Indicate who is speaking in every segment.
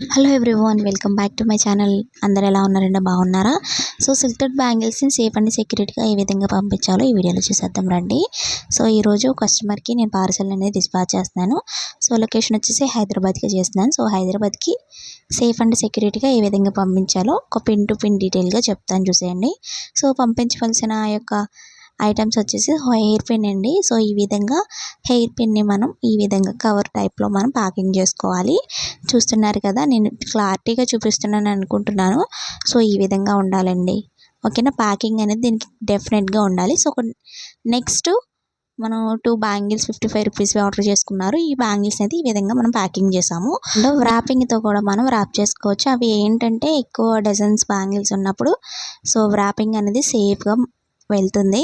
Speaker 1: Hello everyone, welcome back to my channel. అందరు ఎలా ఉన్నారండి? బాగున్నారా? సో సిల్క్ థ్రెడ్ బ్యాంగిల్స్ని సేఫ్ అండ్ సెక్యూరిటీగా ఏ విధంగా పంపించాలో ఈ వీడియోలో చూసేద్దాం రండి. సో ఈరోజు కస్టమర్కి నేను పార్సల్ అనేది డిస్పాచ్ చేస్తున్నాను. సో లొకేషన్ వచ్చేసి హైదరాబాద్కి చేస్తున్నాను. సో హైదరాబాద్కి సేఫ్ అండ్ సెక్యూరిటీగా ఏ విధంగా పంపించాలో ఒక పిన్ టు పిన్ డీటెయిల్గా చెప్తాను, చూసేయండి. సో పంపించవలసిన యొక్క ఐటమ్స్ వచ్చేసి హెయిర్ పిన్ అండి. సో ఈ విధంగా హెయిర్ పిన్ని మనం ఈ విధంగా కవర్ టైప్లో మనం ప్యాకింగ్ చేసుకోవాలి. చూస్తున్నారు కదా, నేను క్లారిటీగా చూపిస్తున్నాను అనుకుంటున్నాను. సో ఈ విధంగా ఉండాలండి, ఓకేనా? ప్యాకింగ్ అనేది దీనికి డెఫినెట్గా ఉండాలి. సో నెక్స్ట్ మనం 2 బ్యాంగిల్స్ 55 రూపీస్వి ఆర్డర్ చేసుకున్నారు. ఈ బ్యాంగిల్స్ అనేది ఈ విధంగా మనం ప్యాకింగ్ చేసాము. అండ్ వ్రాపింగ్తో కూడా మనం ర్యాప్ చేసుకోవచ్చు. అవి ఏంటంటే ఎక్కువ డజన్స్ బ్యాంగిల్స్ ఉన్నప్పుడు సో వ్రాపింగ్ అనేది సేఫ్గా వెళ్తుంది.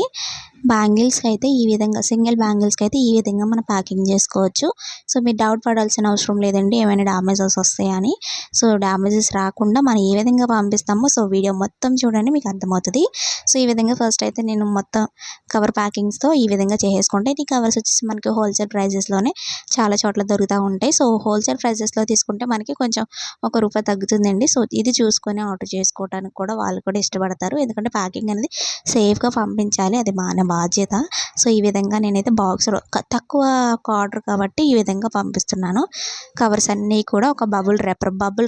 Speaker 1: బ్యాంగిల్స్కి అయితే ఈ విధంగా, సింగిల్ బ్యాంగిల్స్కి అయితే ఈ విధంగా మనం ప్యాకింగ్ చేసుకోవచ్చు. సో మీరు డౌట్ పడాల్సిన అవసరం లేదండి ఏమైనా డ్యామేజెస్ వస్తాయని. సో డ్యామేజెస్ రాకుండా మనం ఏ విధంగా పంపిస్తామో సో వీడియో మొత్తం చూడండి, మీకు అర్థమవుతుంది. సో ఈ విధంగా ఫస్ట్ అయితే నేను మొత్తం కవర్ ప్యాకింగ్స్తో ఈ విధంగా చేసుకుంటే, ఈ కవర్స్ వచ్చేసి మనకి హోల్సేల్ ప్రైజెస్లోనే చాలా చోట్ల దొరుకుతూ ఉంటాయి. సో హోల్సేల్ ప్రైజెస్లో తీసుకుంటే మనకి కొంచెం ₹1 తగ్గుతుందండి. సో ఇది చూసుకొని ఆర్డర్ చేసుకోవడానికి కూడా వాళ్ళు కూడా ఇష్టపడతారు, ఎందుకంటే ప్యాకింగ్ అనేది సేఫ్గా పంపించాలి, అది మన బాధ్యత. సో ఈ విధంగా నేనైతే బాక్స్లో తక్కువ ఆర్డర్ కాబట్టి ఈ విధంగా పంపిస్తున్నాను. కవర్స్ అన్నీ కూడా ఒక బబుల్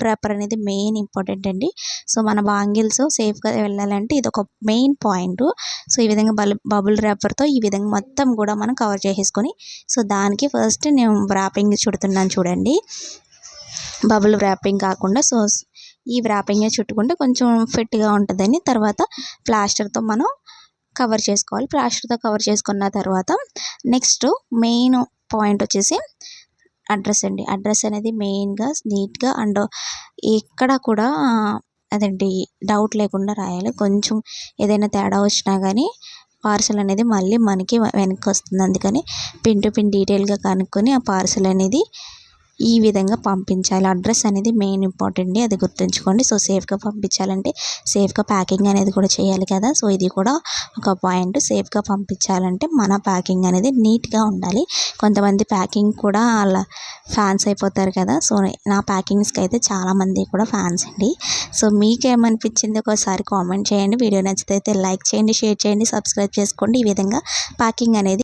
Speaker 1: ర్యాపర్ అనేది మెయిన్ ఇంపార్టెంట్ అండి. సో మన బాంగిల్స్ సేఫ్గా వెళ్ళాలంటే ఇది ఒక మెయిన్ పాయింట్. సో ఈ విధంగా బబుల్ ర్యాపర్తో ఈ విధంగా మొత్తం కూడా మనం కవర్ చేసేసుకొని, సో దానికి ఫస్ట్ నేను ర్యాపింగ్ చుడుతున్నాను చూడండి. బబుల్ ర్యాపింగ్ కాకుండా సో ఈ ర్యాపింగ్ చుట్టుకుంటే కొంచెం ఫిట్గా ఉంటుందని, తర్వాత ప్లాస్టర్తో మనం కవర్ చేసుకోవాలి. ప్లాస్టర్తో కవర్ చేసుకున్న తర్వాత నెక్స్ట్ మెయిన్ పాయింట్ వచ్చేసి అడ్రస్ అండి. అడ్రస్ అనేది మెయిన్గా నీట్గా అండ్ ఎక్కడ కూడా అదండి డౌట్ లేకుండా రాయాలి. కొంచెం ఏదైనా తేడా వచ్చినా కానీ పార్సల్ అనేది మళ్ళీ మనకి వెనక్కి వస్తుంది. అందుకని పిన్ టు పిన్ డీటెయిల్గా కనుక్కొని ఆ పార్సల్ అనేది ఈ విధంగా పంపించాలి. అడ్రస్ అనేది మెయిన్ ఇంపార్టెంట్, అది గుర్తుంచుకోండి. సో సేఫ్గా పంపించాలంటే సేఫ్గా ప్యాకింగ్ అనేది కూడా చేయాలి కదా. సో ఇది కూడా ఒక పాయింట్. సేఫ్గా పంపించాలంటే మన ప్యాకింగ్ అనేది నీట్గా ఉండాలి. కొంతమంది ప్యాకింగ్ కూడా అలా ఫ్యాన్స్ అయిపోతారు కదా. సో నా ప్యాకింగ్స్కి అయితే చాలామంది కూడా ఫ్యాన్స్ అండి. సో మీకేమనిపించింది ఒకసారి కామెంట్ చేయండి. వీడియో నచ్చితే అయితే లైక్ చేయండి, షేర్ చేయండి, సబ్స్క్రైబ్ చేసుకోండి. ఈ విధంగా ప్యాకింగ్ అనేది